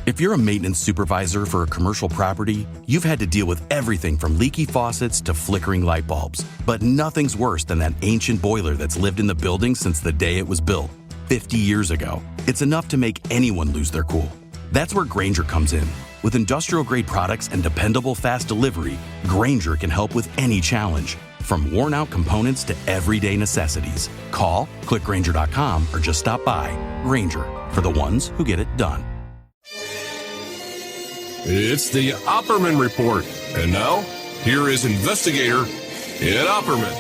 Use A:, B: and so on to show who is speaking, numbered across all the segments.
A: If you're a maintenance supervisor for a commercial property, you've had to deal with everything from leaky faucets to flickering light bulbs. But nothing's worse than that ancient boiler that's lived in the building since the day it was built, 50 years ago. It's enough to make anyone lose their cool. That's where Grainger comes in. With industrial-grade products and dependable fast delivery, Grainger can help with any challenge, from worn-out components to everyday necessities. Call, click Grainger.com, or just stop by. Grainger, for the ones who get it done.
B: It's the Opperman Report. And now, here is investigator Ed Opperman.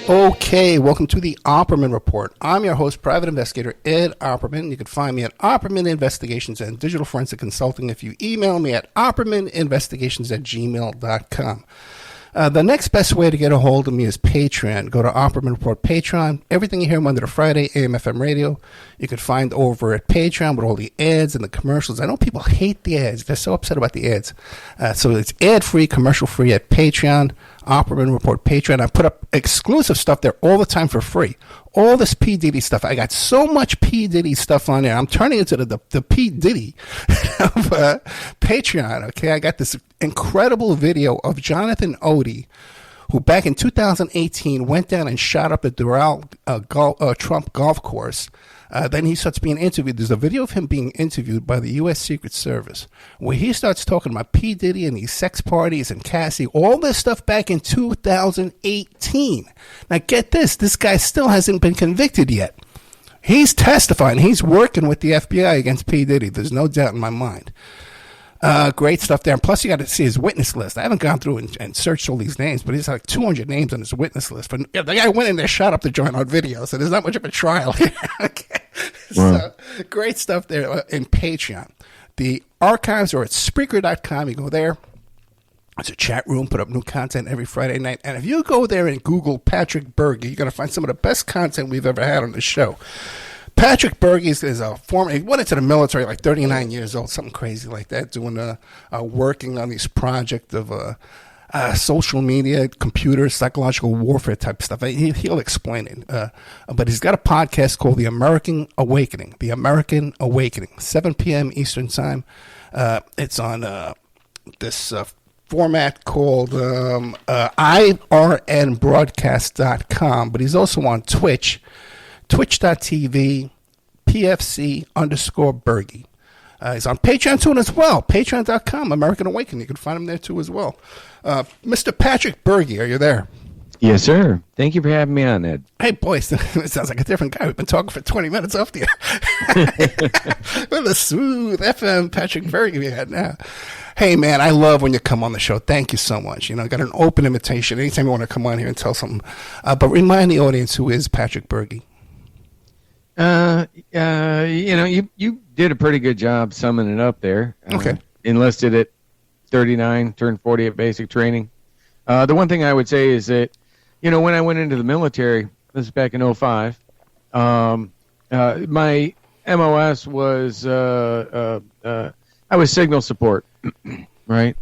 C: Okay, welcome to the Opperman Report. I'm your host, Private Investigator Ed Opperman. You can find me at Opperman Investigations and Digital Forensic Consulting if you email me at oppermaninvestigations@gmail.com. The next best way to get a hold of me is Patreon. Go to Opperman Report Patreon. Everything you hear Monday to Friday, AM/FM radio, you can find over at Patreon with all the ads and the commercials. I know people hate the ads. They're so upset about the ads. So it's ad-free, commercial-free at Patreon, Opperman Report Patreon. I put up exclusive stuff there all the time for free. All this P. Diddy stuff. I got so much P. Diddy stuff on there. I'm turning into the P. Diddy of Patreon. Okay, I got this incredible video of Jonathan Odie, who back in 2018 went down and shot up the Doral Trump golf course. Then he starts being interviewed. There's a video of him being interviewed by the U.S. Secret Service where he starts talking about P. Diddy and these sex parties and Cassie, all this stuff back in 2018. Now get this guy still hasn't been convicted yet. He's testifying. He's working with the FBI against P. Diddy. There's no doubt in my mind. Great stuff there. And plus, you got to see his witness list. I haven't gone through and searched all these names, but he's like 200 names on his witness list. But the guy went in there, shot up the joint on video, so there's not much of a trial here. Okay. Wow. So, great stuff there in Patreon. The archives are at Spreaker.com. You go there. It's a chat room, put up new content every Friday night. And if you go there and Google Patrick Bergy, you're going to find some of the best content we've ever had on the show. Patrick Bergy is a former, he went into the military like 39 years old, something crazy like that, doing working on this project of social media, computers, psychological warfare type stuff. He'll explain it. But he's got a podcast called The American Awakening, 7 p.m. Eastern Time. It's on this format called irnbroadcast.com, but he's also on Twitch. Twitch.tv, PFC_Bergy. He's on Patreon too as well. Patreon.com, American Awakening. You can find him there too as well. Mr. Patrick Bergy, are you there?
D: Yes, sir. Thank you for having me on, Ed.
C: Hey, boys, it sounds like a different guy. We've been talking for 20 minutes off the air. What a smooth FM Patrick Bergy we had now. Hey, man, I love when you come on the show. Thank you so much. You know, I got an open invitation anytime you want to come on here and tell something. But remind the audience, who is Patrick Bergy?
D: You did a pretty good job summing it up there.
C: Okay.
D: Enlisted at 39, turned 40 at basic training. The one thing I would say is that, when I went into the military, this is back in 2005, my MOS was, I was signal support, right?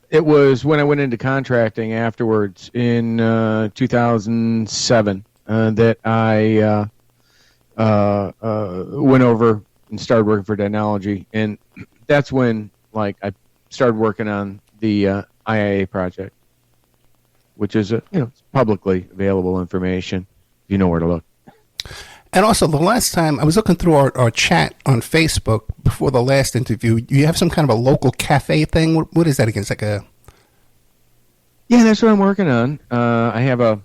D: It was when I went into contracting afterwards in 2007 that I went over and started working for Technology, and that's when I started working on the IIA project, which is it's publicly available information if you know where to look.
C: And also, the last time I was looking through our chat on Facebook before the last interview, you have some kind of a local cafe thing. What is that again? It's like a...
D: Yeah, that's what I'm working on. I have a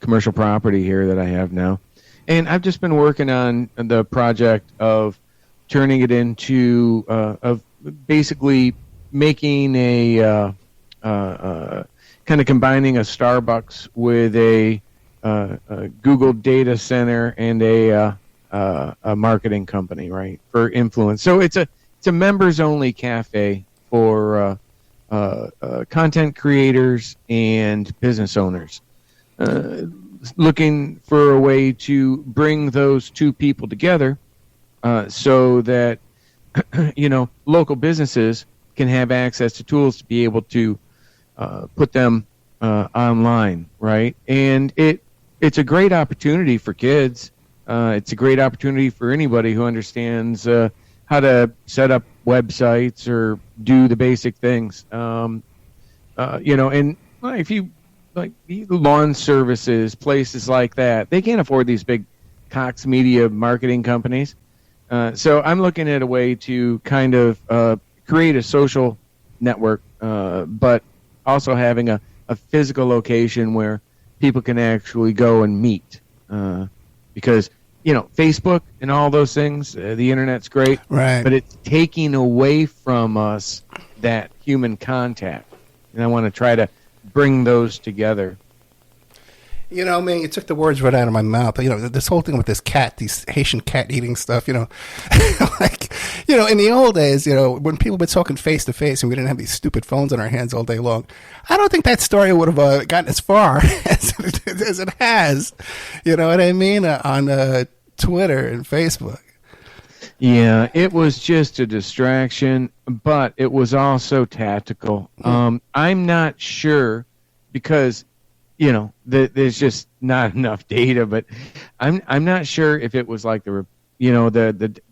D: commercial property here that I have now, and I've just been working on the project of turning it into of basically making a kind of combining a Starbucks with a Google data center and a marketing company, right, for influence. So it's a members only cafe for content creators and business owners, looking for a way to bring those two people together, so that local businesses can have access to tools to be able to put them online, right? And it it's a great opportunity for kids. It's a great opportunity for anybody who understands how to set up websites or do the basic things. And if you like lawn services, places like that, they can't afford these big Cox Media marketing companies. So I'm looking at a way to kind of create a social network, but also having a physical location where people can actually go and meet. Because, Facebook and all those things, the internet's great,
C: right?
D: But it's taking away from us that human contact. And I want to try to bring those together.
C: Man, you took the words right out of my mouth. This whole thing with this cat, these Haitian cat eating stuff, in the old days, when people were talking face to face and we didn't have these stupid phones in our hands all day long, I don't think that story would have gotten as far as it has, you know what I mean, on Twitter and Facebook.
D: Yeah, it was just a distraction, but it was also tactical. I'm not sure because there's just not enough data, but I'm not sure if it was like the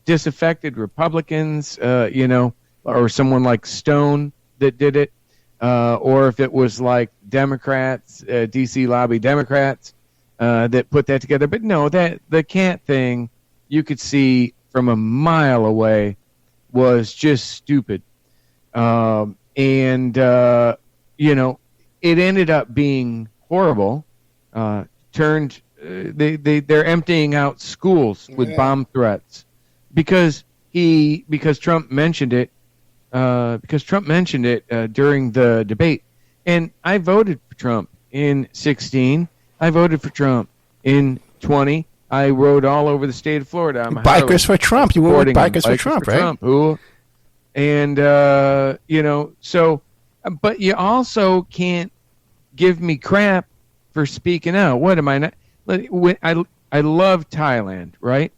D: disaffected Republicans, or someone like Stone that did it, or if it was like Democrats, DC lobby Democrats, that put that together. But no, that the cat thing you could see from a mile away was just stupid, and it ended up being horrible. They're emptying out schools with bomb threats because Trump mentioned it. During the debate, and I voted for Trump in 2016. I voted for Trump in 2020. I rode all over the state of Florida. I'm
C: Bikers for Trump. You were with Bikers for Trump, right? Trump,
D: and so, but you also can't give me crap for speaking out. What am I not? I love Thailand, right?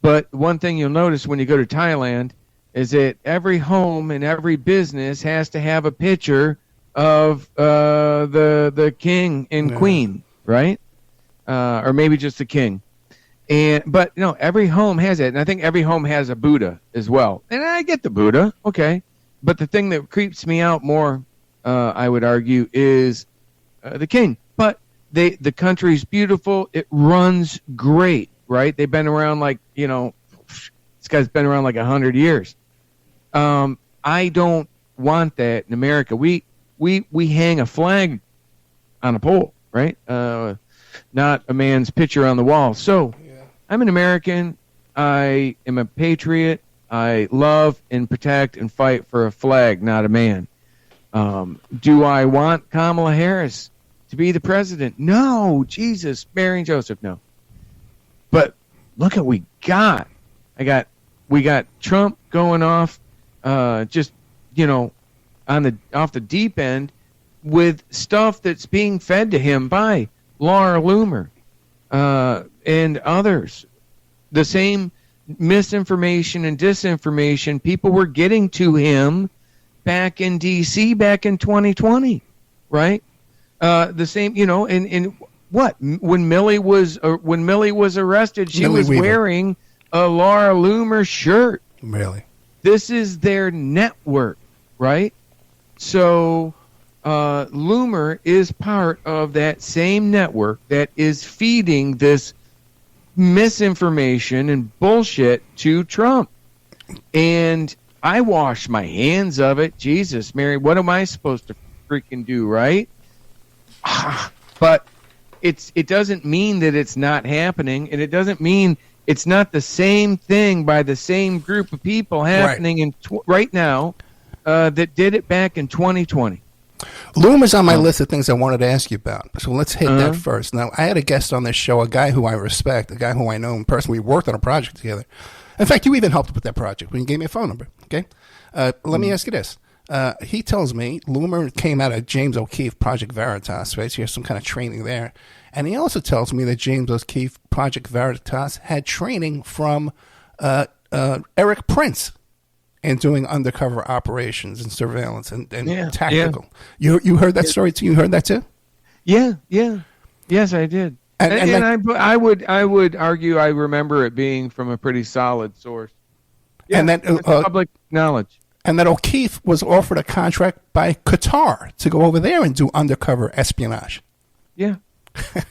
D: But one thing you'll notice when you go to Thailand is that every home and every business has to have a picture of the king and queen, right? Or maybe just the king. But every home has it, and I think every home has a Buddha as well. And I get the Buddha, okay. But the thing that creeps me out more, I would argue, is the king. But the country's beautiful. It runs great, right? They've been around this guy's been around like 100 years. I don't want that in America. We hang a flag on a pole, right? Not a man's picture on the wall. So I'm an American. I am a patriot. I love and protect and fight for a flag, not a man. Do I want Kamala Harris to be the president? No. Jesus, Mary and Joseph, no. But look at what we got. We got Trump going off, off the deep end with stuff that's being fed to him by Laura Loomer and others. The same misinformation and disinformation people were getting to him back in D.C. back in 2020, right? The same, and what when Millie was arrested, she was wearing a Laura Loomer shirt.
C: Really?
D: This is their network, right? So Loomer is part of that same network that is feeding this misinformation and bullshit to Trump. And I wash my hands of it. Jesus, Mary, what am I supposed to freaking do, right? But it doesn't mean that it's not happening, and it doesn't mean it's not the same thing by the same group of people happening right now that did it back in 2020.
C: Loomer's on my list of things I wanted to ask you about. So let's hit that first. Now, I had a guest on this show, a guy who I respect, a guy who I know in person. We worked on a project together. In fact, you even helped with that project when you gave me a phone number. Okay, let me ask you this. He tells me Loomer came out of James O'Keefe Project Veritas, right? So he has some kind of training there. And he also tells me that James O'Keefe Project Veritas had training from Eric Prince in doing undercover operations and surveillance and tactical. You heard that story too? You heard that too?
D: Yeah. Yes, I did. I would argue I remember it being from a pretty solid source. Yeah,
C: and then
D: public knowledge.
C: And that O'Keefe was offered a contract by Qatar to go over there and do undercover espionage.
D: Yeah.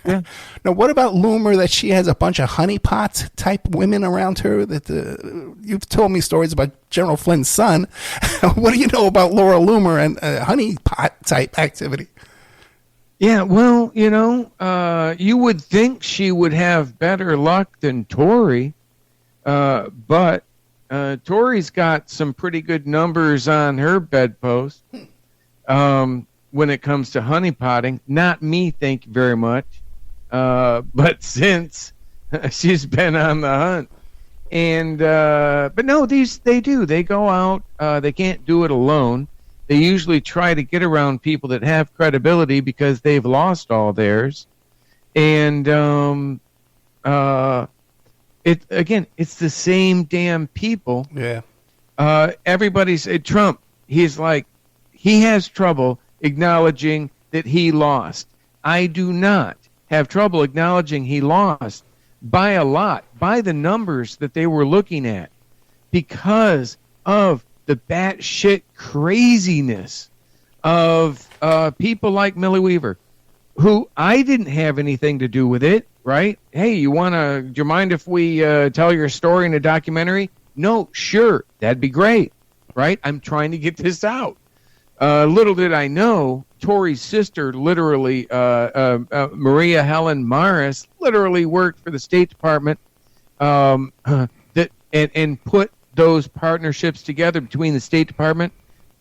D: Yeah.
C: Now, what about Loomer, that she has a bunch of honeypot type women around her? That you've told me stories about General Flynn's son. What do you know about Laura Loomer and honeypot type activity?
D: Yeah, well, you would think she would have better luck than Tory, but Tory's got some pretty good numbers on her bedpost when it comes to honeypotting. Not me, thank you very much. But since she's been on the hunt. And but no, they do. They go out. They can't do it alone. They usually try to get around people that have credibility because they've lost all theirs. And it's the same damn people.
C: Yeah.
D: Everybody's Trump. He's like, he has trouble acknowledging that he lost. I do not have trouble acknowledging he lost by a lot, by the numbers that they were looking at, because of the batshit craziness of people like Millie Weaver, who I didn't have anything to do with it, right? Hey, do you mind if we tell your story in a documentary? No, sure, that'd be great, right? I'm trying to get this out. Little did I know, Tory's sister, literally, Maria Helen Morris, literally worked for the State Department and put those partnerships together between the State Department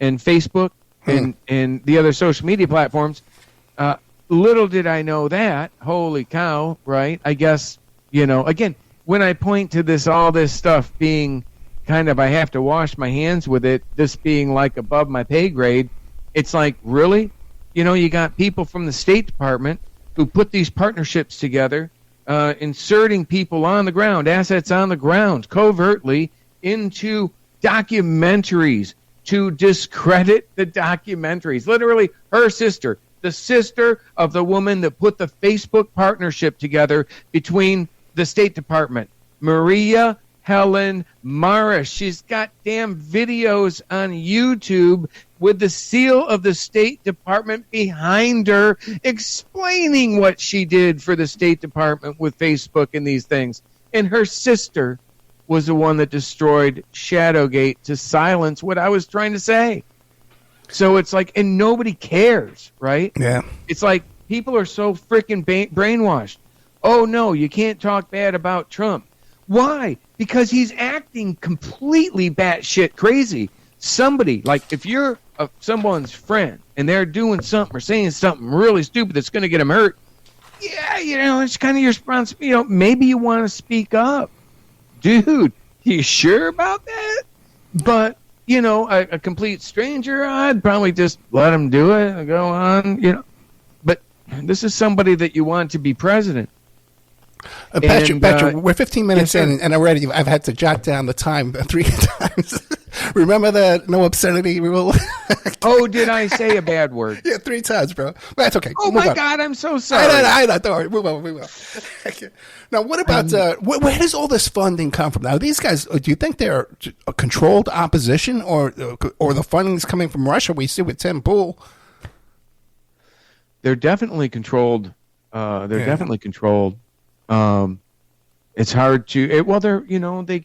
D: and Facebook and the other social media platforms. Little did I know that. Holy cow, right? I guess, again, when I point to all this stuff being kind of, I have to wash my hands with it, this being like above my pay grade, it's like, really? You got people from the State Department who put these partnerships together, inserting people on the ground, assets on the ground, covertly, into documentaries to discredit the documentaries. Literally, her sister, the sister of the woman that put the Facebook partnership together between the State Department, Maria Helen Morris. She's got damn videos on YouTube with the seal of the State Department behind her, explaining what she did for the State Department with Facebook and these things. And her sister was the one that destroyed Shadowgate to silence what I was trying to say. So it's like, and nobody cares, right?
C: Yeah.
D: It's like people are so freaking brainwashed. Oh, no, you can't talk bad about Trump. Why? Because he's acting completely batshit crazy. Somebody, like if you're someone's friend and they're doing something or saying something really stupid that's going to get them hurt, yeah, it's kind of your responsibility. Maybe you want to speak up. Dude, you sure about that? But, a complete stranger, I'd probably just let him do it and go on, But this is somebody that you want to be president.
C: Patrick, we're 15 minutes in, and already I've had to jot down the time 3 times. Remember the no obscenity rule?
D: Oh, did I say a bad word?
C: Yeah, 3 times, bro. But that's okay.
D: Oh, my God, I'm so sorry.
C: I know. Don't worry. Move on. Now, what about where does all this funding come from? Now, these guys, do you think they're a controlled opposition, or the funding is coming from Russia? We see with Tim Pool.
D: They're definitely controlled. Definitely controlled. It's hard to. They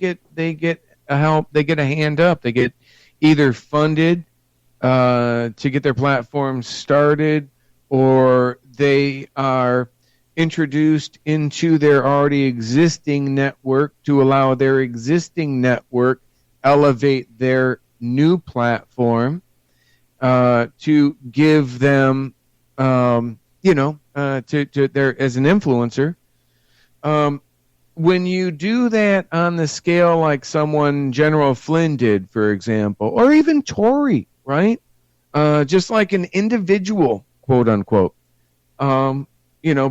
D: get a help. They get a hand up. They get either funded to get their platform started, or they are introduced into their already existing network to allow their existing network elevate their new platform to give them, to their as an influencer. When you do that on the scale like someone General Flynn did, for example, or even Tory, right? Just like an individual, quote unquote. But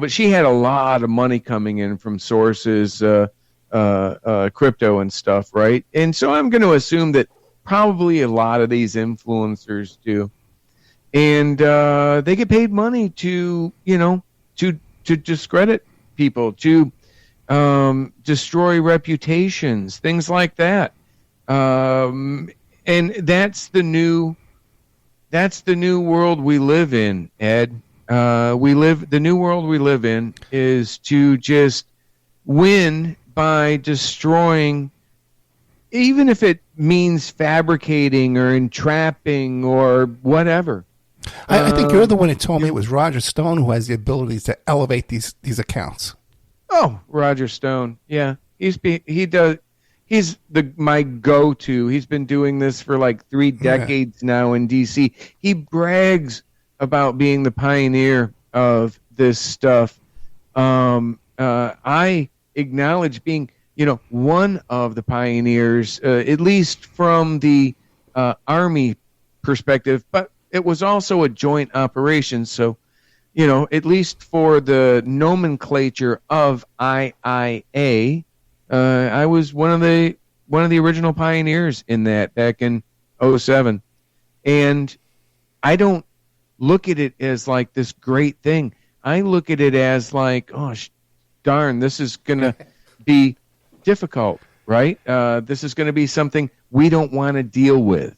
D: she had a lot of money coming in from sources, crypto and stuff, right? And so I'm going to assume that probably a lot of these influencers do. And they get paid money to discredit people, to destroy reputations, things like that. And that's the new world we live in, Ed. The new world we live in is to just win by destroying, even if it means fabricating or entrapping or whatever.
C: I think you're the one who told me it was Roger Stone who has the ability to elevate these accounts.
D: Oh, Roger Stone. Yeah. He's my go-to. He's been doing this for like 3 decades now in DC. He brags about being the pioneer of this stuff. I acknowledge being, one of the pioneers, at least from the Army perspective, but it was also a joint operation. So, at least for the nomenclature of IIA, I was one of the original pioneers in that back in 2007. And I don't look at it as like this great thing. I look at it as like, oh, darn, this is going to be difficult, right? This is going to be something we don't want to deal with.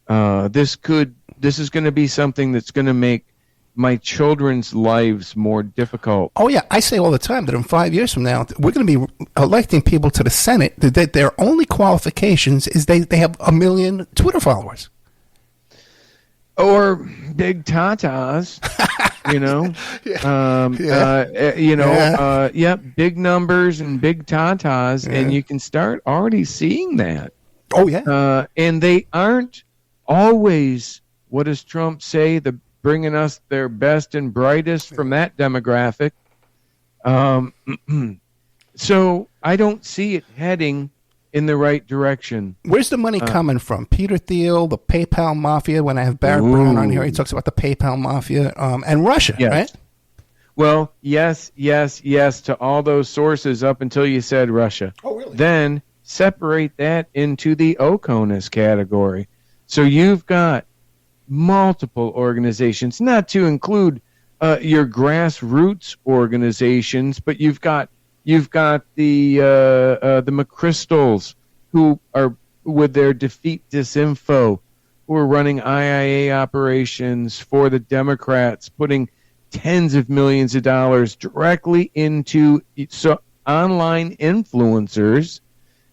D: This is going to be something that's going to make my children's lives more difficult.
C: Oh, yeah. I say all the time that in 5 years from now, we're going to be electing people to the Senate that their only qualifications is they have 1 million Twitter followers.
D: Or big tatas, big numbers and big tatas, and you can start already seeing that.
C: Oh, yeah.
D: And they aren't always, what does Trump say, bringing us their best and brightest from that demographic. So I don't see it heading in the right direction.
C: Where's the money coming from? Peter Thiel, the PayPal Mafia. When I have Barrett Brown on here, he talks about the PayPal Mafia and Russia, right?
D: Well, yes to all those sources up until you said Russia.
C: Oh, really?
D: Then separate that into the OCONUS category. So you've got multiple organizations, not to include your grassroots organizations, but you've got the McChrystals, who are with their Defeat Disinfo, who are running IIA operations for the Democrats, putting tens of millions of dollars directly into online influencers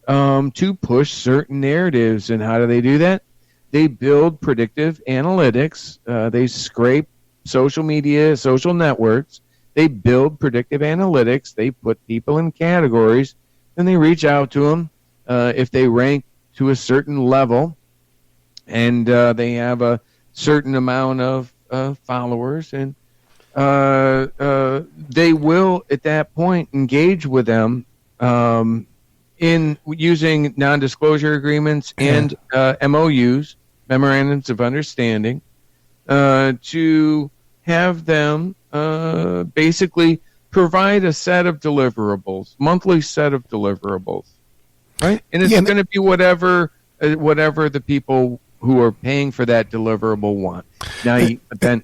D: to push certain narratives. And how do they do that? They build predictive analytics. They scrape social media, social networks. They build predictive analytics. They put people in categories, and they reach out to them if they rank to a certain level, and they have a certain amount of followers, and they will, at that point, engage with them in using non-disclosure agreements and MOUs, memorandums of understanding, to have them basically provide a set of deliverables, monthly set of deliverables, right? And it's going to be whatever the people who are paying for that deliverable want. Now, then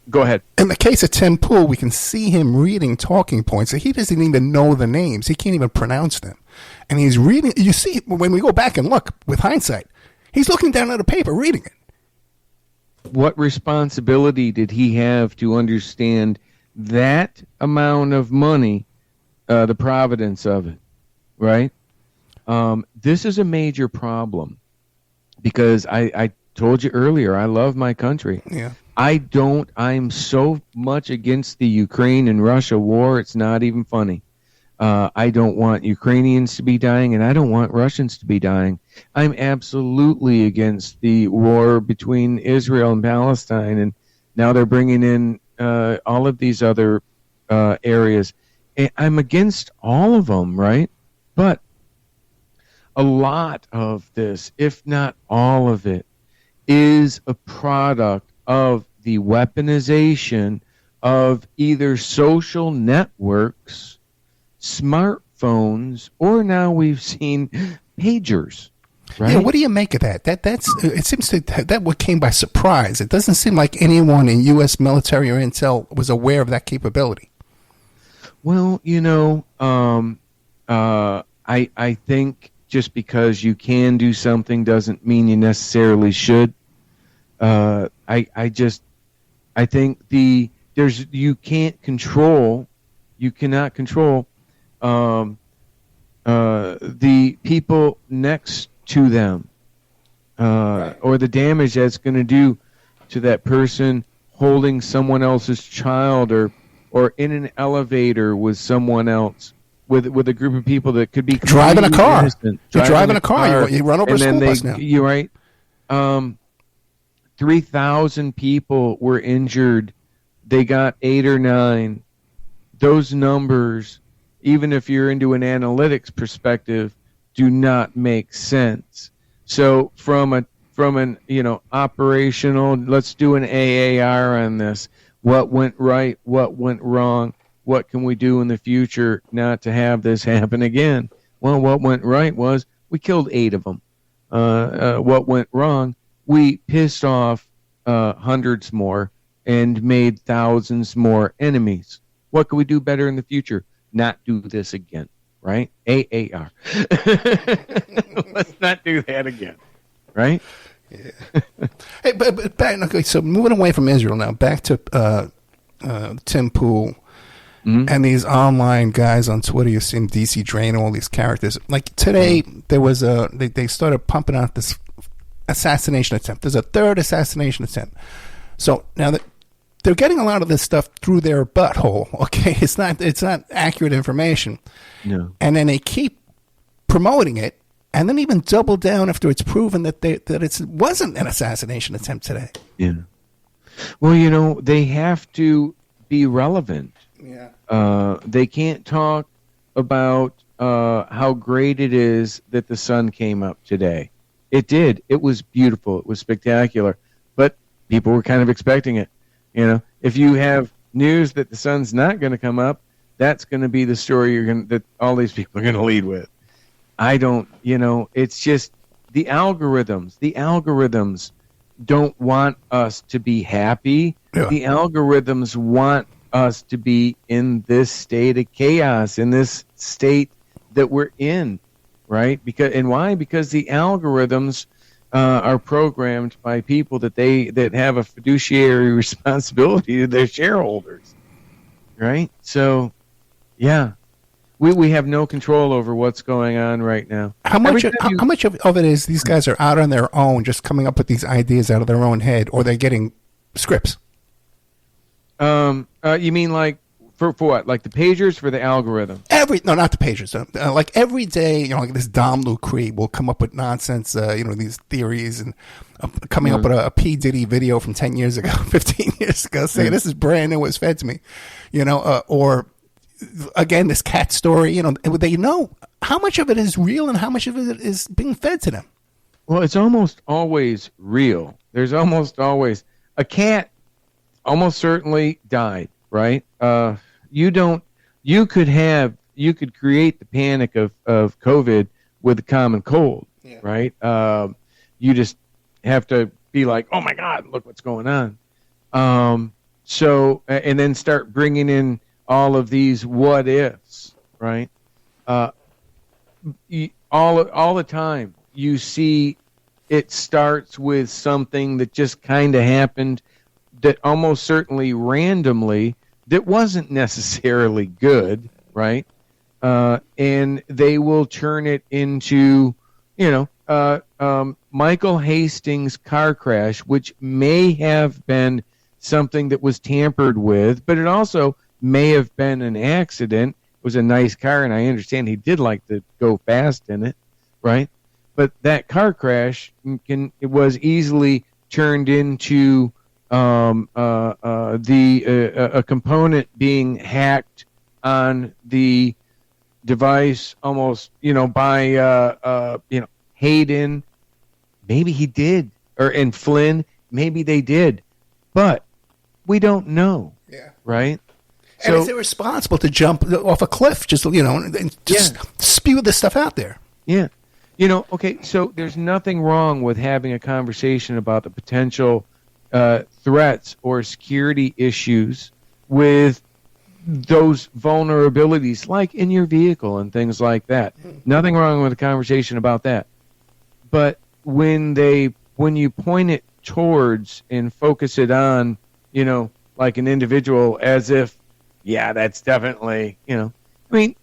D: go ahead.
C: In the case of Tim Pool, we can see him reading talking points. He doesn't even know the names. He can't even pronounce them. And he's reading. You see, when we go back and look with hindsight, he's looking down at a paper, reading it.
D: What responsibility did he have to understand that amount of money, the providence of it, right? This is a major problem because I told you earlier, I love my country.
C: Yeah.
D: I'm so much against the Ukraine and Russia war, it's not even funny. I don't want Ukrainians to be dying, and I don't want Russians to be dying. I'm absolutely against the war between Israel and Palestine, and now they're bringing in all of these other areas. And I'm against all of them, right? But a lot of this, if not all of it, is a product of the weaponization of either social networks, smartphones, or now we've seen pagers. Right?
C: Yeah, what do you make of that? It seems that what came by surprise. It doesn't seem like anyone in U.S. military or intel was aware of that capability.
D: Well, I think just because you can do something doesn't mean you necessarily should. I think you cannot control the people next to them, or the damage that's going to do to that person holding someone else's child, or in an elevator with someone else, with a group of people that could be
C: driving a car.
D: Innocent,
C: You're driving a car. You run over a school bus now.
D: You're right. 3,000 people were injured. They got 8 or 9. Those numbers, even if you're into an analytics perspective, do not make sense. So from an operational, let's do an AAR on this. What went right? What went wrong? What can we do in the future not to have this happen again? Well, what went right was we killed 8 of them. What went wrong? We pissed off hundreds more and made thousands more enemies. What can we do better in the future? Not do this again, right? AAR. Let's not do that again, right?
C: Yeah. Hey, but back. Okay, so moving away from Israel now, back to Tim Pool and these online guys on Twitter. You've seen DC Drain and all these characters. Like today, there was they started pumping out this assassination attempt. There's a third assassination attempt. So now that they're getting a lot of this stuff through their butthole. Okay, it's not accurate information.
D: No.
C: And then they keep promoting it, and then even double down after it's proven that it wasn't an assassination attempt today.
D: Yeah. Well, they have to be relevant.
C: Yeah.
D: They can't talk about how great it is that the sun came up today. It did. It was beautiful. It was spectacular. But people were kind of expecting it. If you have news that the sun's not going to come up, that's going to be the story that all these people are going to lead with. I don't, it's just the algorithms. The algorithms don't want us to be happy. Yeah. The algorithms want us to be in this state of chaos, in this state that we're in, right? Why? Because the algorithms are programmed by people that have a fiduciary responsibility to their shareholders, right? So, yeah, we have no control over what's going on right now.
C: How much of it is these guys are out on their own, just coming up with these ideas out of their own head, or they're getting scripts?
D: You mean like for what? Like the pagers for the algorithm?
C: No, not the pagers. Like every day, like this Dom Lucree will come up with nonsense, these theories and coming up with a P. Diddy video from 10 years ago, 15 years ago, saying this is brand new, it's fed to me, or again, this cat story, they know how much of it is real and how much of it is being fed to them.
D: Well, it's almost always real. There's almost always a cat almost certainly died, right? You could create the panic of COVID with a common cold, yeah. Right? You just have to be like, oh my God, look what's going on. So, and then start bringing in all of these what ifs, right? All the time you see it starts with something that just kind of happened that almost certainly randomly that wasn't necessarily good, right? And they will turn it into, Michael Hastings' car crash, which may have been something that was tampered with, but it also may have been an accident. It was a nice car, and I understand he did like to go fast in it, right? But that car crash it was easily turned into a component being hacked on the device, almost by Hayden. Maybe he did, and Flynn. Maybe they did, but we don't know.
C: Yeah.
D: Right.
C: And it's irresponsible to jump off a cliff, just and spew this stuff out there.
D: Yeah. Okay, so there's nothing wrong with having a conversation about the potential threats or security issues with those vulnerabilities, like in your vehicle and things like that. Nothing wrong with a conversation about that. But when you point it towards and focus it on, like an individual, as if, yeah, that's definitely, I mean,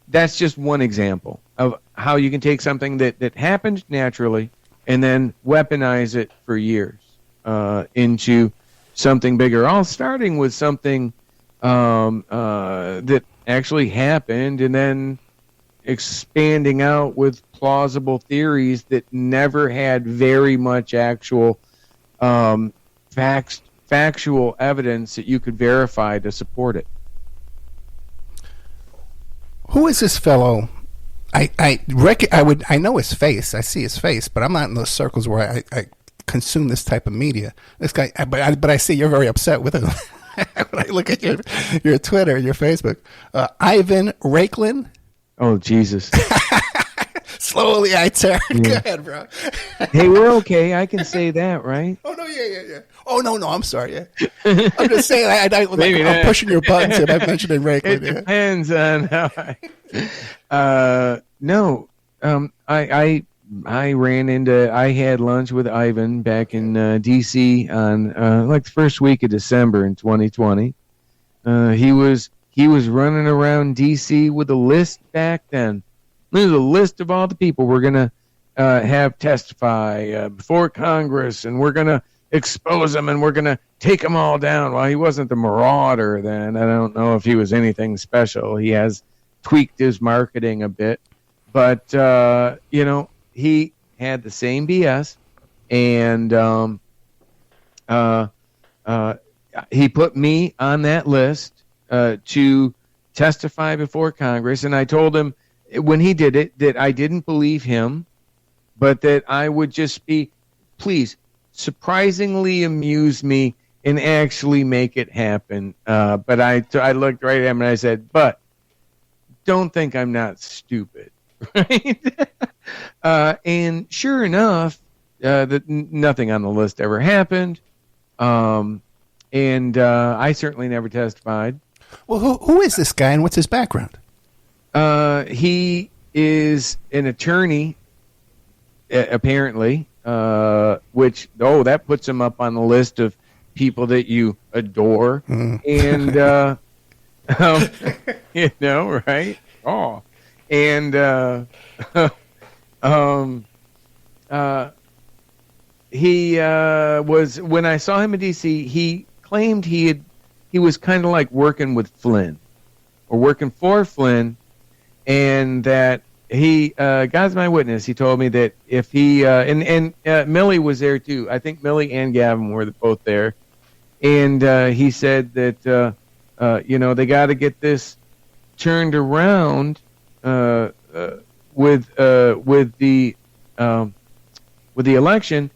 D: that's just one example of how you can take something that happened naturally and then weaponize it for years into something bigger, all starting with something that actually happened and then expanding out with plausible theories that never had very much actual factual evidence that you could verify to support it.
C: Who is this fellow? I know his face. I see his face, but I'm not in those circles where I consume this type of media. This guy, but I see you're very upset with him. When I look at your Twitter and your Facebook, Ivan Raiklin.
D: Oh, Jesus.
C: Slowly I turn. Yeah. Go ahead, bro.
D: Hey, we're okay. I can say that, right?
C: Oh, no, yeah. Oh, no, I'm sorry. Yeah. I'm just saying, I'm pushing your buttons if I mentioned it Raiklin.
D: It depends on how I had lunch with Ivan back in D.C. on like the first week of December in 2020. He was running around D.C. with a list back then. There's a list of all the people we're going to have testify before Congress, and we're going to expose them, and we're going to take them all down. Well, he wasn't the marauder then. I don't know if he was anything special. He has tweaked his marketing a bit. But, he had the same BS, and he put me on that list to testify before Congress, and I told him when he did it that I didn't believe him, but that I would just be, please, surprisingly amuse me and actually make it happen. But I looked right at him and I said, but don't think I'm not stupid. Right? And sure enough, nothing on the list ever happened. And I certainly never testified.
C: Well, who is this guy and what's his background?
D: He is an attorney, apparently, which, that puts him up on the list of people that you adore. And, right? Oh. And he was, when I saw him in D.C., he claimed he was kind of like working with Flynn or working for Flynn, and that he, God's my witness, he told me that if he, and Millie was there too. I think Millie and Gavin were both there. And he said that, they got to get this turned around with the election,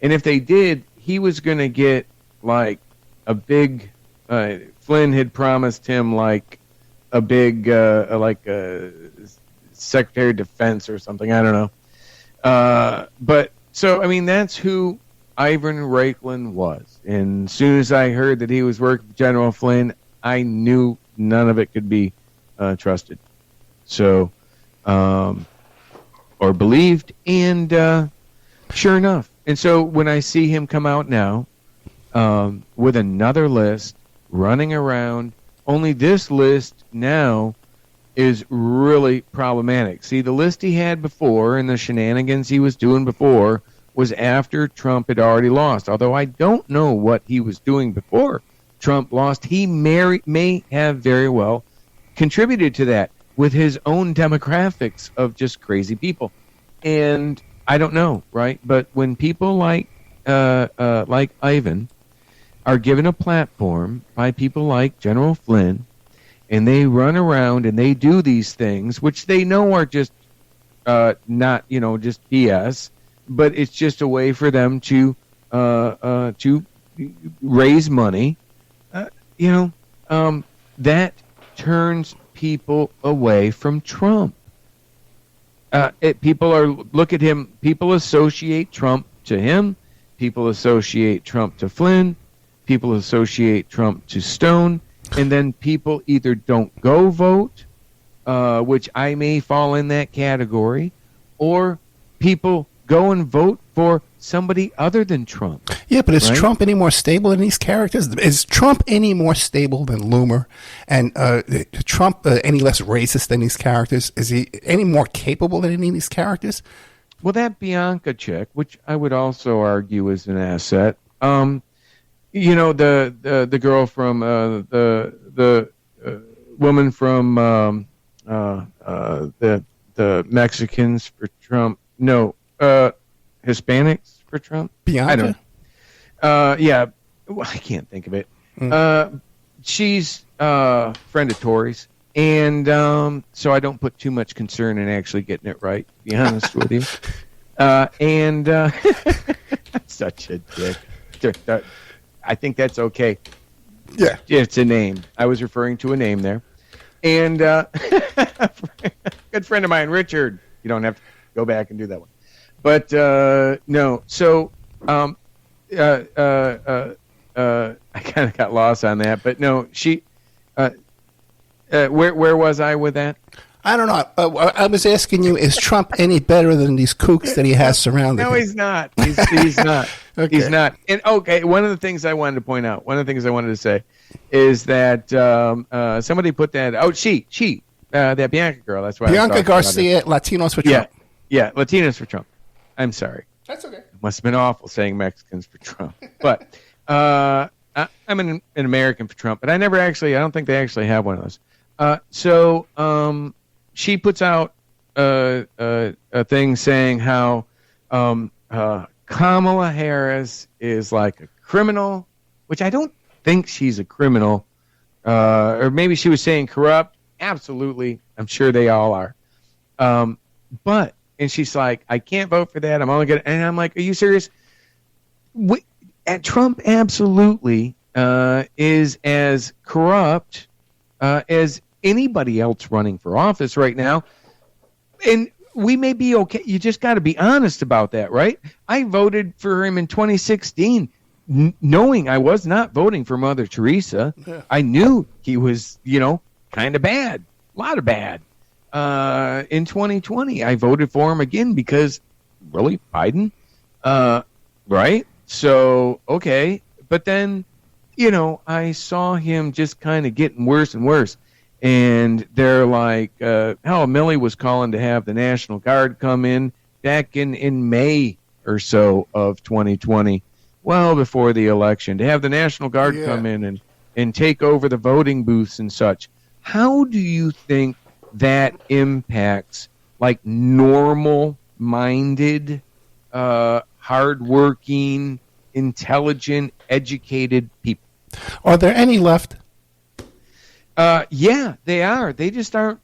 D: and if they did, he was going to get like a big. Flynn had promised him like a big, like a Secretary of Defense or something. I don't know. But so I mean, that's who Ivan Raiklin was. And as soon as I heard that he was working with General Flynn, I knew none of it could be trusted. So, or believed, and sure enough. And so when I see him come out now with another list running around, only this list now is really problematic. See, the list he had before and the shenanigans he was doing before was after Trump had already lost. Although I don't know what he was doing before Trump lost. He may have very well contributed to that with his own demographics of just crazy people. And I don't know, right? But when people like Ivan are given a platform by people like General Flynn, and they run around and they do these things, which they know are just not, just BS, but it's just a way for them to raise money. That turns people away from Trump. Look at him. People associate Trump to him. People associate Trump to Flynn. People associate Trump to Stone. And then people either don't go vote, which I may fall in that category, or people go and vote for somebody other than Trump.
C: Yeah, but is
D: right?
C: Trump any more stable than these characters? Is Trump any more stable than Loomer? And Trump any less racist than these characters? Is he any more capable than any of these characters?
D: Well, that Bianca chick, which I would also argue is an asset. You know, the girl from the woman from the Mexicans for Trump. No, Hispanics for Trump.
C: Bianca?
D: I don't. Yeah, well, I can't think of it. She's a friend of Tori's, and so I don't put too much concern in actually getting it right. To be honest with you, and such a dick. I think that's okay.
C: Yeah,
D: it's a name. I was referring to a name there, and a good friend of mine, Richard. You don't have to go back and do that one, but no. So I kind of got lost on that, but no. She. Where was I with that?
C: I don't know. I was asking you: is Trump any better than these kooks that he has surrounded him?
D: No, he's not. He's not.
C: Okay.
D: He's not. And okay, one of the things I wanted to point out, one of the things I wanted to say, is that somebody put that. Oh, that Bianca girl. That's why
C: Bianca Garcia, Latinos for Trump.
D: Yeah, Latinos for Trump. I'm sorry.
C: That's okay.
D: It must have been awful saying Mexicans for Trump, but I'm an American for Trump. But I don't think they actually have one of those. So she puts out a thing saying how Kamala Harris is like a criminal, which I don't think she's a criminal. Or maybe she was saying corrupt. Absolutely. I'm sure they all are. And she's like, I can't vote for that. I'm only going to, and I'm like, are you serious? Trump absolutely is as corrupt as anybody else running for office right now. And we may be okay. You just got to be honest about that, right? I voted for him in 2016, knowing I was not voting for Mother Teresa. Yeah. I knew he was, kind of bad, a lot of bad. In 2020, I voted for him again because, really, Biden? Right? So, okay. But then, I saw him just kind of getting worse and worse. And they're like, Millie was calling to have the National Guard come in back in May or so of 2020, well before the election, to have the National Guard come in and take over the voting booths and such. How do you think that impacts like normal-minded, hardworking, intelligent, educated people?
C: Are there any left?
D: Yeah, they are. They just aren't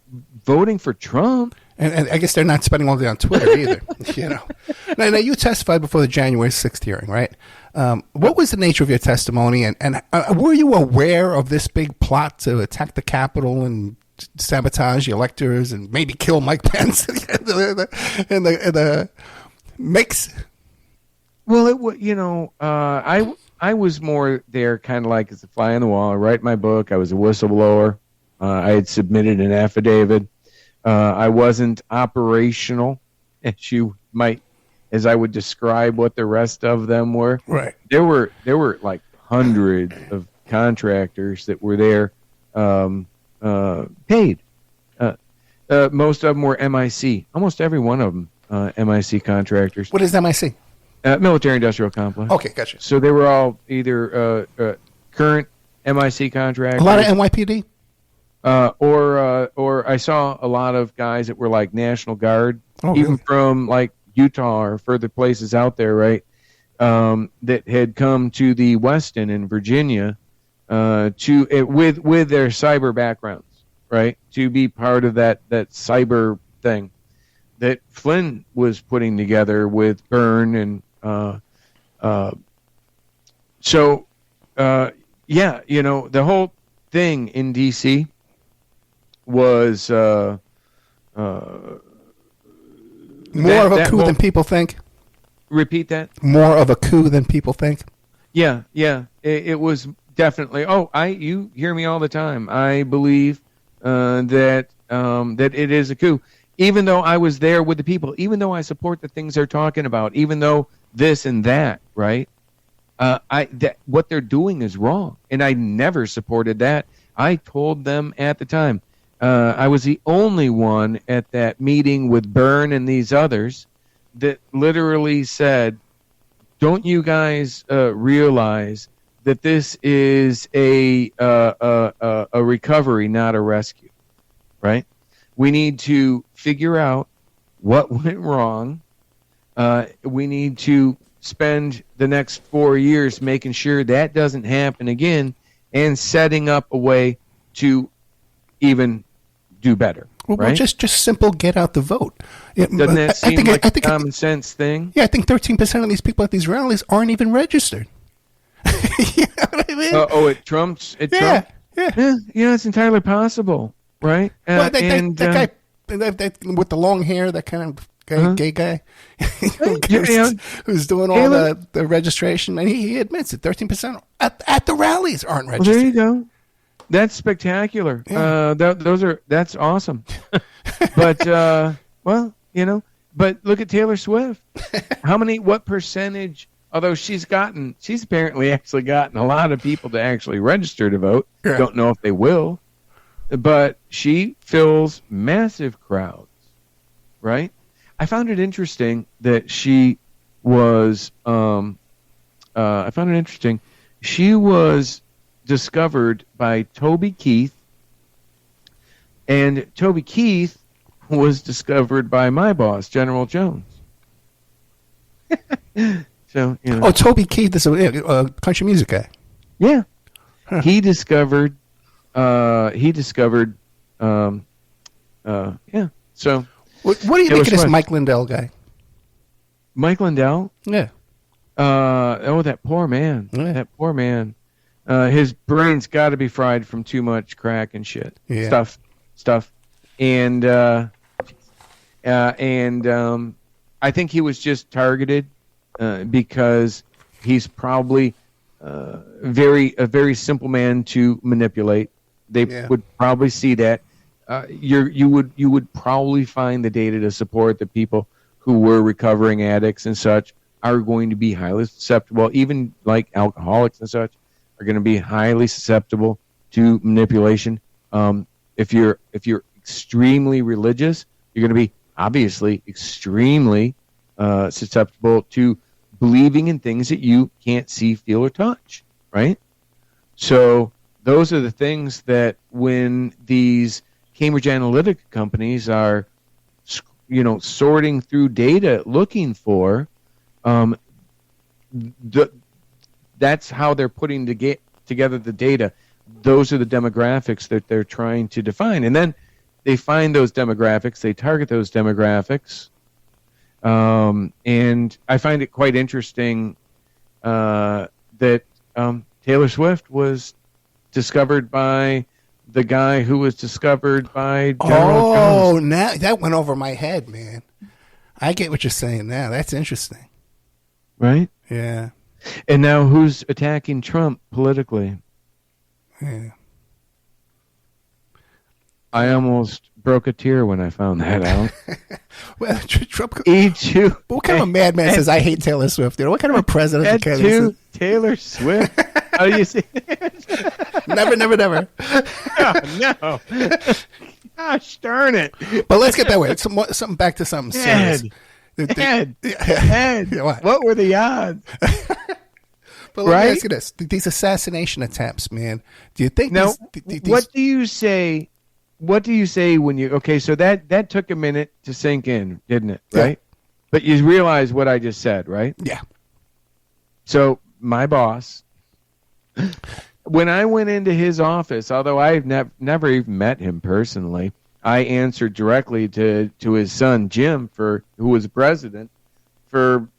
D: voting for Trump.
C: And I guess they're not spending all day on Twitter either. Now, you testified before the January 6th hearing, right? What was the nature of your testimony? And were you aware of this big plot to attack the Capitol and sabotage the electors and maybe kill Mike Pence in the mix?
D: Well, I was more there kind of like as a fly on the wall. I write my book. I was a whistleblower. I had submitted an affidavit. I wasn't operational, as I would describe what the rest of them were.
C: Right.
D: There were like hundreds of contractors that were there, paid. Most of them were MIC. Almost every one of them, MIC contractors.
C: What is MIC?
D: Military Industrial Complex.
C: Okay, gotcha.
D: So they were all either current MIC contractors.
C: A lot of NYPD?
D: Or I saw a lot of guys that were like National Guard, even from like Utah or further places out there, right? That had come to the Westin in Virginia with their cyber backgrounds, right? To be part of that cyber thing that Flynn was putting together with Byrne and the whole thing in D.C. was
C: More of a coup than people think.
D: Repeat that.
C: More of a coup than people think.
D: Yeah. It was definitely. You hear me all the time. I believe that it is a coup. Even though I was there with the people, even though I support the things they're talking about, even though this and that, right? What they're doing is wrong, and I never supported that. I told them at the time. I was the only one at that meeting with Byrne and these others that literally said, "Don't you guys realize that this is a recovery, not a rescue, right? We need to figure out what went wrong. We need to spend the next 4 years making sure that doesn't happen again and setting up a way to even do better."
C: Well,
D: right?
C: just simple get out the vote.
D: Doesn't that seem like a common sense thing?
C: Yeah, I think 13% of these people at these rallies aren't even registered. You know what I mean?
D: It trumps.
C: Yeah.
D: Yeah, it's entirely possible, right?
C: Well, that guy that with the long hair, that kind of gay guy, who's doing all the registration, and he admits it. 13% at the rallies aren't registered.
D: Well, there you go. That's spectacular.
C: Yeah.
D: That's awesome. But but look at Taylor Swift. What percentage? Although she's apparently actually gotten a lot of people to actually register to vote.
C: Yeah.
D: Don't know if they will, but she fills massive crowds, right? I found it interesting that she was. She was discovered by Toby Keith, and Toby Keith was discovered by my boss, General Jones. So,
C: Toby Keith is a country music guy.
D: Yeah.
C: Huh.
D: He discovered. So
C: What do you think of this Mike Lindell guy?
D: Mike Lindell?
C: Yeah.
D: That poor man.
C: Yeah.
D: That poor man. His brain's got to be fried from too much crack and shit.
C: Yeah.
D: Stuff. And I think he was just targeted because he's probably a very simple man to manipulate. They would probably see that. You would probably find the data to support that people who were recovering addicts and such are going to be highly susceptible, even like alcoholics and such, are going to be highly susceptible to manipulation. If you're extremely religious, you're going to be obviously extremely susceptible to believing in things that you can't see, feel, or touch, right? So those are the things that when these Cambridge Analytica companies are, sorting through data looking for, that's how they're putting together the data. Those are the demographics that they're trying to define. And then they find those demographics, they target those demographics. And I find it quite interesting that Taylor Swift was discovered by the guy who was discovered by General Jones.
C: Now that went over my head, man. I get what you're saying now. That's interesting.
D: Right?
C: Yeah.
D: And now who's attacking Trump politically?
C: Yeah.
D: I almost broke a tear when I found that out.
C: Well, Trump.
D: Eat you.
C: What kind of a madman says I hate Taylor Swift? What kind of a president?
D: Taylor Swift. How do you say?
C: Never.
D: No. Gosh darn it.
C: But let's get that way. Something back to something serious.
D: Ed.
C: What?
D: What were the odds?
C: But let me ask you this: these assassination attempts, man. Do you think?
D: Now, what do you say? What do you say when you? Okay, so that took a minute to sink in, didn't it?
C: Yeah.
D: Right. But you realize what I just said, right?
C: Yeah.
D: So my boss, when I went into his office, although I've never even met him personally, I answered directly to his son Jim, who was president for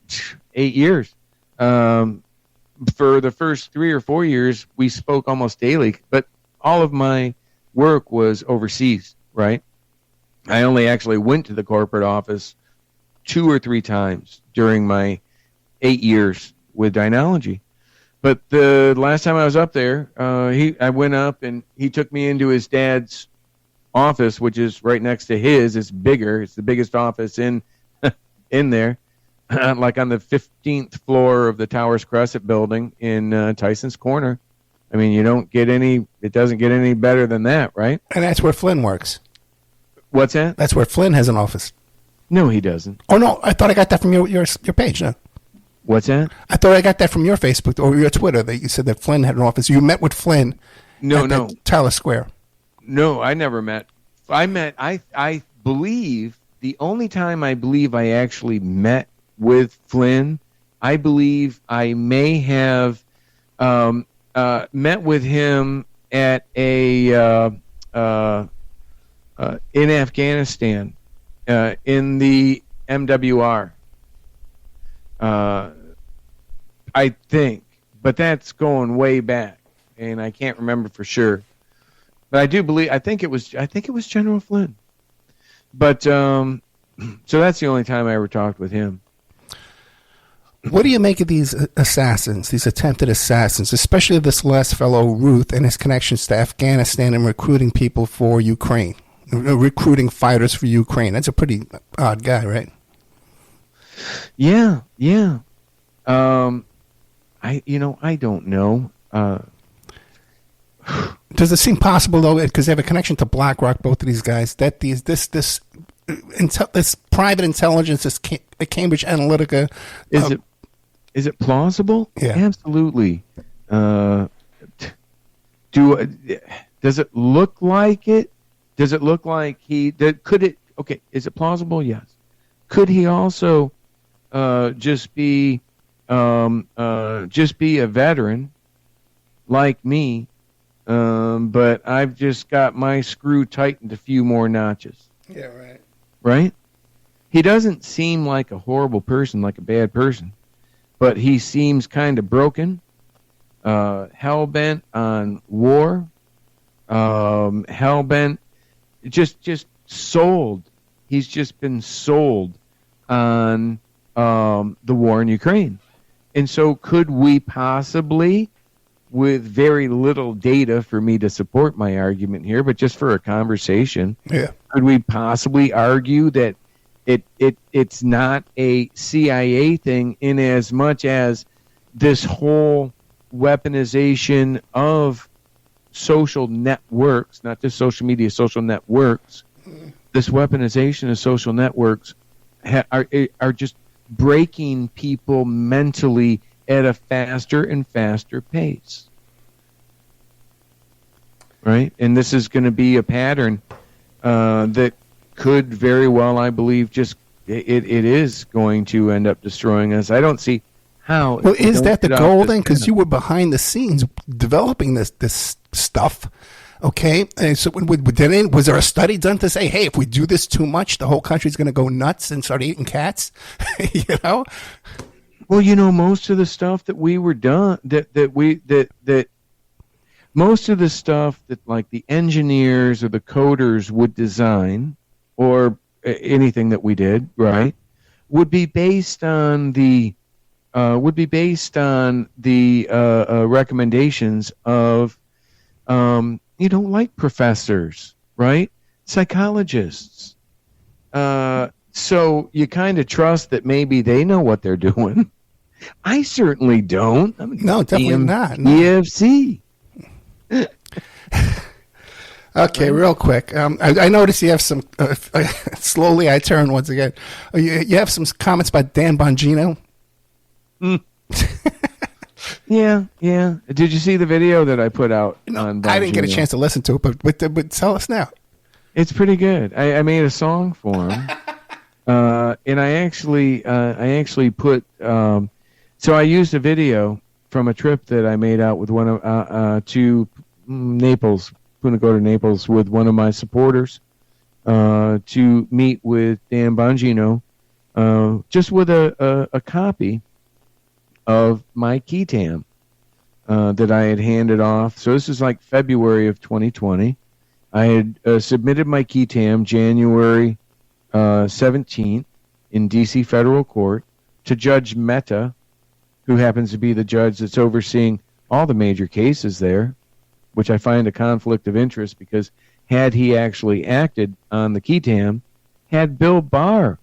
D: 8 years. For the first 3 or 4 years, we spoke almost daily, but all of my work was overseas, right? I only actually went to the corporate office 2 or 3 times during my 8 years with Dynology. But the last time I was up there, I went up and he took me into his dad's office, which is right next to his. It's bigger. It's the biggest office in there, like on the 15th floor of the Towers Crescent building in Tyson's Corner. I mean, it doesn't get any better than that, right?
C: And that's where Flynn works.
D: What's that?
C: That's where Flynn has an office.
D: No, he doesn't.
C: Oh, no, I thought I got that from your page, no?
D: What's that?
C: I thought I got that from your Facebook or your Twitter that you said that Flynn had an office. You met with Flynn at Tyler Square.
D: No, I never met. I believe, the only time I believe I actually met with Flynn, I believe I may have met with him at in Afghanistan, in the MWR. I think, but that's going way back, and I can't remember for sure. But I do believe, I think it was General Flynn. But so that's the only time I ever talked with him.
C: What do you make of these assassins, these attempted assassins, especially this last fellow, Ruth, and his connections to Afghanistan and recruiting people for Ukraine, recruiting fighters for Ukraine? That's a pretty odd guy, right?
D: Yeah. I don't know.
C: Does it seem possible, though, because they have a connection to BlackRock, both of these guys, that this private intelligence, this Cambridge Analytica,
D: is it plausible?
C: Yeah,
D: absolutely. Does it look like it? Does it look like could it? Okay, is it plausible? Yes. Could he also just be a veteran like me? But I've just got my screw tightened a few more notches.
C: Yeah, right.
D: Right? He doesn't seem like a horrible person, like a bad person, but he seems kind of broken, hell-bent on war, hell-bent, just sold. He's just been sold on the war in Ukraine. And so could we possibly, with very little data for me to support my argument here, but just for a conversation, could we possibly argue that it's not a CIA thing, in as much as this whole weaponization of social networks, not just social media, social networks, this weaponization of social networks are just breaking people mentally at a faster and faster pace, right? And this is going to be a pattern that could very well, I believe, it is going to end up destroying us. I don't see how.
C: Well, is that the goal then? Because you were behind the scenes developing this stuff. Okay, and so was there a study done to say, hey, if we do this too much, the whole country's going to go nuts and start eating cats? You know?
D: Well, most of the stuff that we were done, that most of the stuff that like the engineers or the coders would design, or anything that we did, right, would be based on the recommendations of like professors, right? Psychologists. So you kind of trust that maybe they know what they're doing. I certainly don't.
C: No, definitely not. No.
D: EFC.
C: Okay, real quick. I noticed you have some. Slowly, I turn once again. You have some comments about Dan Bongino.
D: Yeah. Did you see the video that I put out on Bongino?
C: I didn't get a chance to listen to it, but tell us now.
D: It's pretty good. I made a song for him, and I actually put. So I used a video from a trip that I made out with one of to Naples, Punta Gorda, Naples, with one of my supporters to meet with Dan Bongino, just with a copy of my key tam that I had handed off. So this is like February of 2020. I had submitted my key tam January 17th, in D.C. federal court to Judge Mehta, who happens to be the judge that's overseeing all the major cases there, which I find a conflict of interest because had he actually acted on the Ketam, had Bill Barr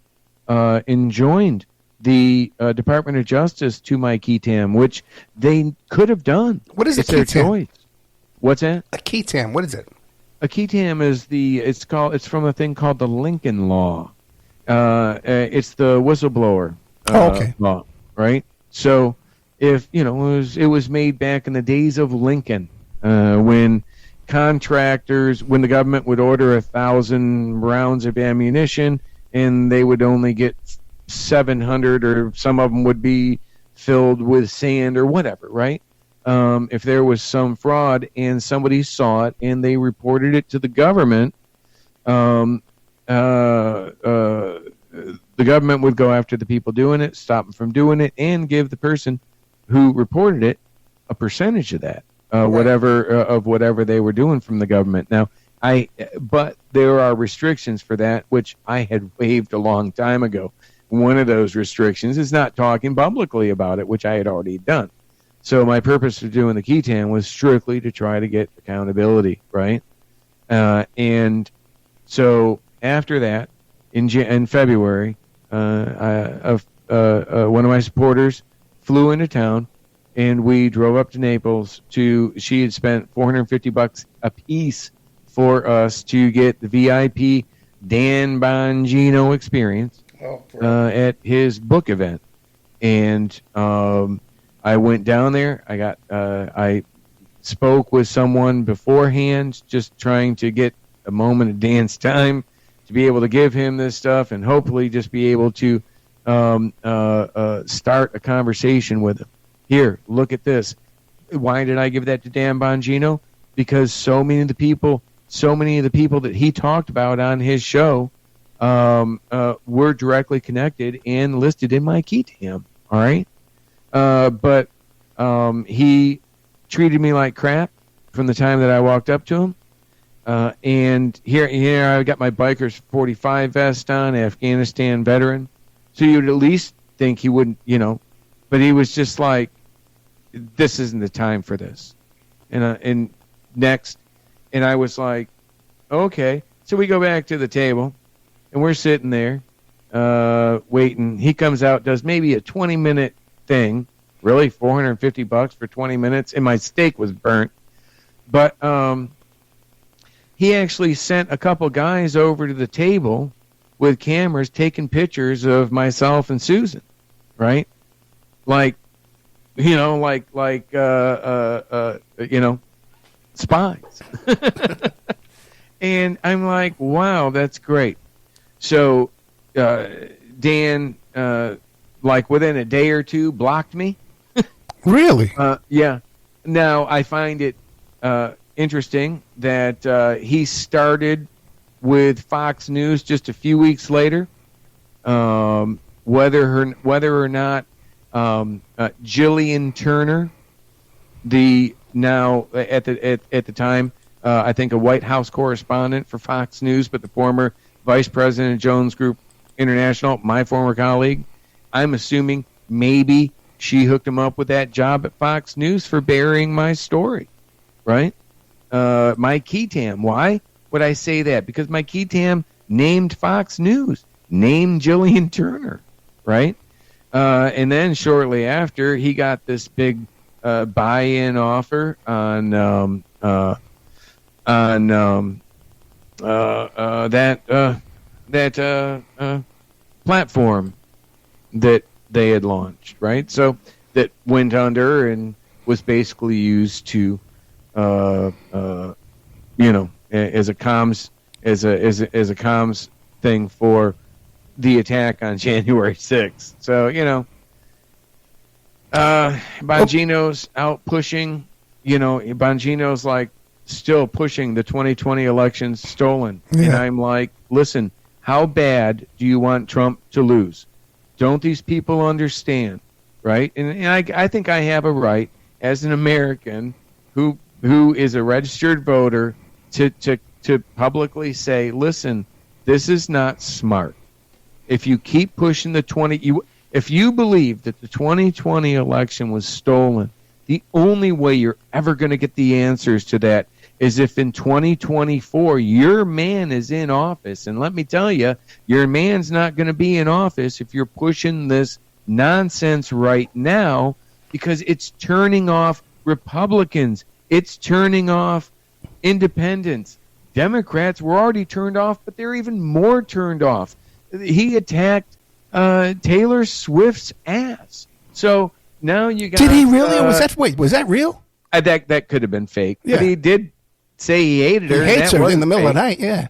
D: enjoined the Department of Justice to my Ketam, which they could have done.
C: What is
D: it's
C: a
D: their
C: Ketam?
D: choice. What's that?
C: A Ketam, what is it?
D: A Ketam is it's from a thing called the Lincoln Law. It's the whistleblower law, right? So if it was made back in the days of Lincoln, when when the government would order 1,000 rounds of ammunition and they would only get 700, or some of them would be filled with sand or whatever, right? If there was some fraud and somebody saw it and they reported it to the government, the government would go after the people doing it, stop them from doing it, and give the person who reported it a percentage of that, whatever they were doing from the government. Now, but there are restrictions for that, which I had waived a long time ago. One of those restrictions is not talking publicly about it, which I had already done. So my purpose for doing the Ketam was strictly to try to get accountability, right? And so after that, in February, one of my supporters flew into town, and we drove up to Naples she had spent $450 a piece for us to get the VIP Dan Bongino experience at his book event. And I went down there. I spoke with someone beforehand, just trying to get a moment of Dan's time to be able to give him this stuff and hopefully just be able to start a conversation with him. Here, look at this. Why did I give that to Dan Bongino? Because so many of the people that he talked about on his show were directly connected and listed in my Ketam. All right. But he treated me like crap from the time that I walked up to him. And here I got my Biker's 45 vest on, Afghanistan veteran. So you'd at least think he wouldn't, but he was just like, this isn't the time for this. And next, and I was like, okay. So we go back to the table, and we're sitting there waiting. He comes out, does maybe a 20-minute thing. Really, $450 for 20 minutes, and my steak was burnt. But he actually sent a couple guys over to the table with cameras taking pictures of myself and Susan, right? Like, spies. And I'm like, wow, that's great. So Dan, within a day or two, blocked me.
C: Really?
D: Yeah. Now, I find it interesting that he started with Fox News just a few weeks later. Whether or not Jillian Turner, at the time, I think a White House correspondent for Fox News, but the former vice president of Jones Group International, my former colleague, I'm assuming maybe she hooked him up with that job at Fox News for burying my story, right? My Ketam. Why would I say that? Because my Ketam named Fox News, named Jillian Turner, right? And then shortly after, he got this big buy-in offer on that platform that they had launched, right? So that went under and was basically used to, as a comms thing for the attack on January 6th. So Bongino's out pushing. Bongino's like still pushing the 2020 elections stolen, and I'm like, listen, how bad do you want Trump to lose? Don't these people understand, right? And I think I have a right as an American who is a registered voter to publicly say, listen, this is not smart. if you keep pushing if you believe that the 2020 election was stolen, the only way you're ever going to get the answers to that is if in 2024 your man is in office. And let me tell you, your man's not going to be in office if you're pushing this nonsense right now, because it's turning off Republicans. It's turning off independents. Democrats were already turned off, but they're even more turned off. He attacked Taylor Swift's ass. So now you got.
C: Did he really? Was that real?
D: That could have been fake.
C: Yeah.
D: But he did say he hated her.
C: He hates her in the middle of the night. Yeah.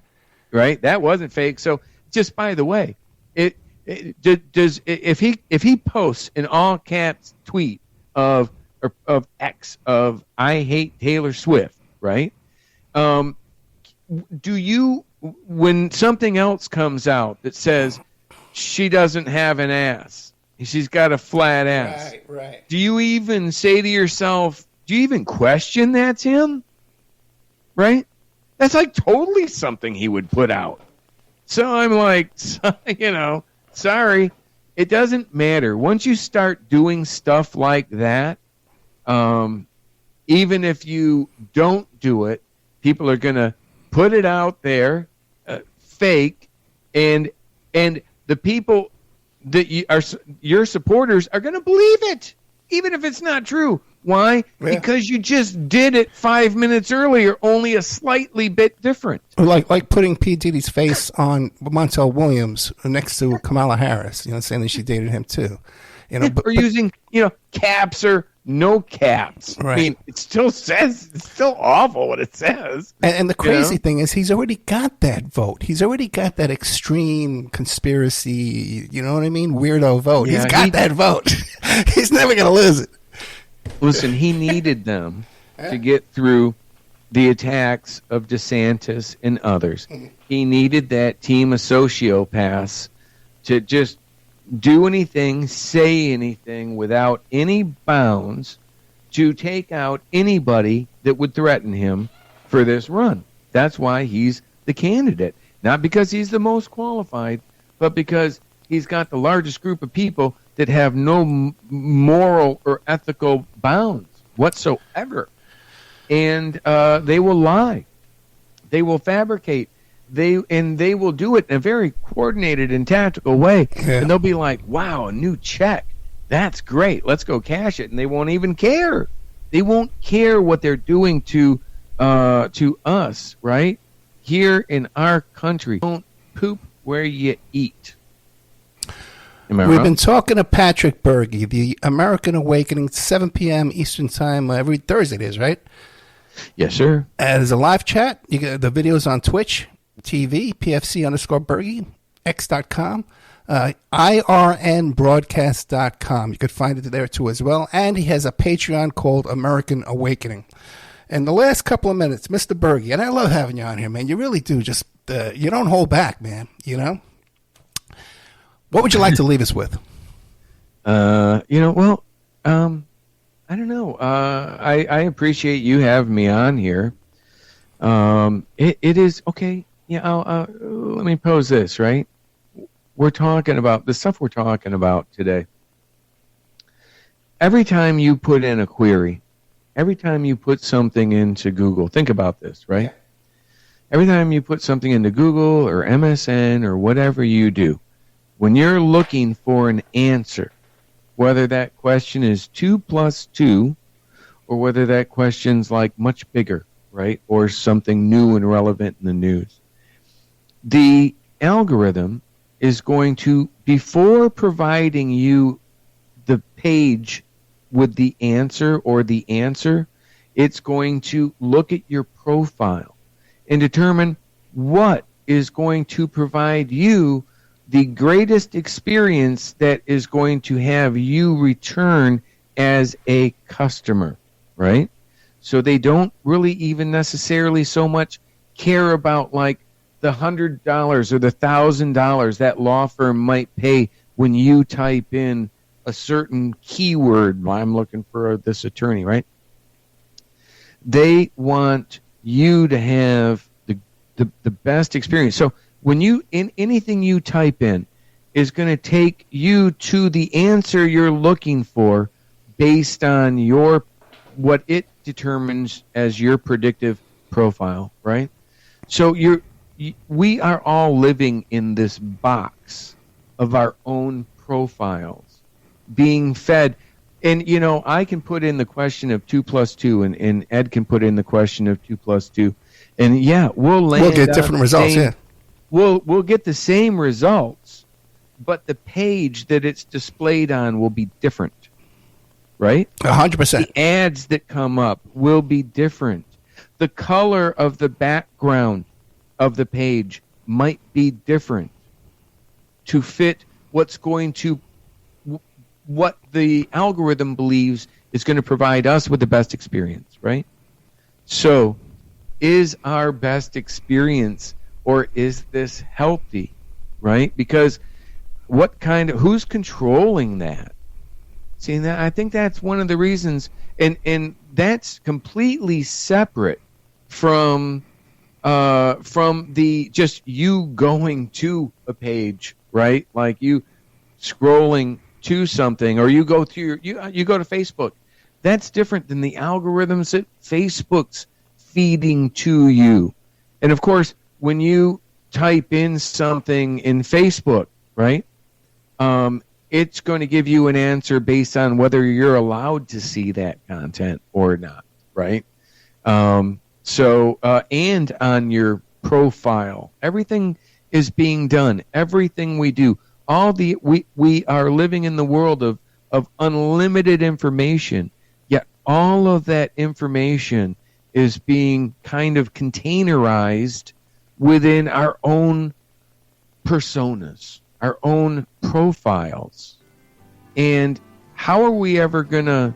D: Right. That wasn't fake. So just by the way, if he posts an all caps tweet of X of I hate Taylor Swift, right? Do you, when something else comes out that says she doesn't have an ass, she's got a flat ass,
C: right,
D: do you even say to yourself, do you even question that's him? Right? That's like totally something he would put out. So I'm like, sorry. It doesn't matter. Once you start doing stuff like that, even if you don't do it, people are going to put it out there, fake, and the people that your supporters are going to believe it, even if it's not true. Why? Yeah. Because you just did it 5 minutes earlier, only a slightly bit different.
C: Like putting P. Diddy's face on Montel Williams next to Kamala Harris, saying that she dated him too.
D: Or using, caps or no caps.
C: Right.
D: I mean, it's still awful what it says.
C: And the crazy thing is he's already got that vote. He's already got that extreme conspiracy, you know what I mean? Weirdo vote. Yeah, he's got that vote. He's never going to lose it.
D: Listen, he needed them to get through the attacks of DeSantis and others. He needed that team of sociopaths to just do anything, say anything without any bounds to take out anybody that would threaten him for this run. That's why he's the candidate. Not because he's the most qualified, but because he's got the largest group of people that have no moral or ethical bounds whatsoever. And they will lie. They will fabricate. They will do it in a very coordinated and tactical way. Yeah. And they'll be like, wow, a new check. That's great. Let's go cash it. And they won't even care. They won't care what they're doing to us, right? Here in our country. Don't poop where you eat.
C: We've been talking to Patrick Bergy, the American Awakening, 7 p.m. Eastern Time every Thursday, it is, right?
D: Yes, sir.
C: There's a live chat. You get the videos on Twitch TV, PFC_Bergy, X.com, IRNbroadcast.com. You could find it there too as well. And he has a Patreon called American Awakening. And the last couple of minutes, Mr. Bergy, and I love having you on here, man. You really do. Just, you don't hold back, man, What would you like to leave us with?
D: I don't know. I appreciate you having me on here. It is okay. Yeah. Let me pose this, right? We're talking about the stuff we're talking about today. Every time you put in a query, every time you put something into Google, think about this, right? Every time you put something into Google or MSN or whatever you do, when you're looking for an answer, whether that question is 2 + 2 or whether that question's like much bigger, right? Or something new and relevant in the news. The algorithm is going to, before providing you the page with the answer or the answer, it's going to look at your profile and determine what is going to provide you the greatest experience that is going to have you return as a customer, right? So they don't really even necessarily so much care about like the $100 or the $1,000 that law firm might pay when you type in a certain keyword. I'm looking for this attorney, right? They want you to have the best experience. So when you, in anything you type in, is going to take you to the answer you're looking for based on what it determines as your predictive profile, right? So we are all living in this box of our own profiles, being fed. And, I can put in the question of 2 plus 2, and Ed can put in the question of 2 plus 2. And, we'll
C: get different results,
D: We'll get the same results, but the page that it's displayed on will be different, right?
C: 100%.
D: The ads that come up will be different. The color of the background of the page might be different to fit what the algorithm believes is going to provide us with the best experience, right? So, is our best experience, or is this healthy, right? Because who's controlling that? See, I think that's one of the reasons, and that's completely separate from the just you going to a page, right? Like you scrolling to something, or you go through you go to Facebook. That's different than the algorithms that Facebook's feeding to you. And of course, when you type in something in Facebook, right? It's going to give you an answer based on whether you're allowed to see that content or not, right? And on your profile, everything is being done. Everything we do, we are living in the world of unlimited information. Yet all of that information is being kind of containerized within our own personas, our own profiles. And how are we ever going to...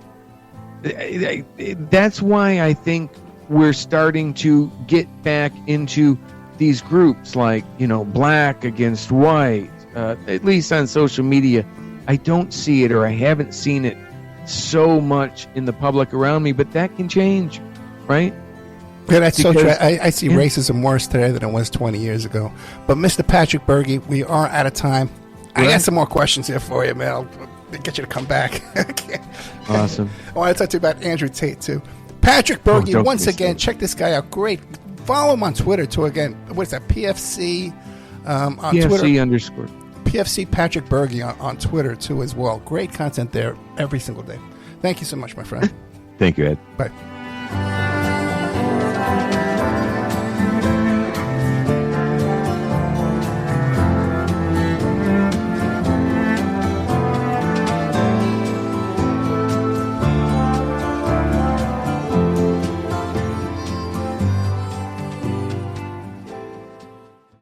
D: That's why I think we're starting to get back into these groups like, black against white, at least on social media. I don't see it, or I haven't seen it so much in the public around me, but that can change, right?
C: Yeah, that's so true. I see racism worse today than it was 20 years ago. But Mr. Patrick Bergy, we are out of time. I got some more questions here for you, man. I'll get you to come back.
D: Awesome.
C: I want to talk to you about Andrew Tate, too. Patrick Bergy, once again, check this guy out. Great. Follow him on Twitter, too. Again, what is that? PFC on
D: PFC
C: Twitter.
D: _
C: PFC Patrick Bergy on Twitter, too, as well. Great content there every single day. Thank you so much, my friend.
D: Thank you, Ed.
C: Bye.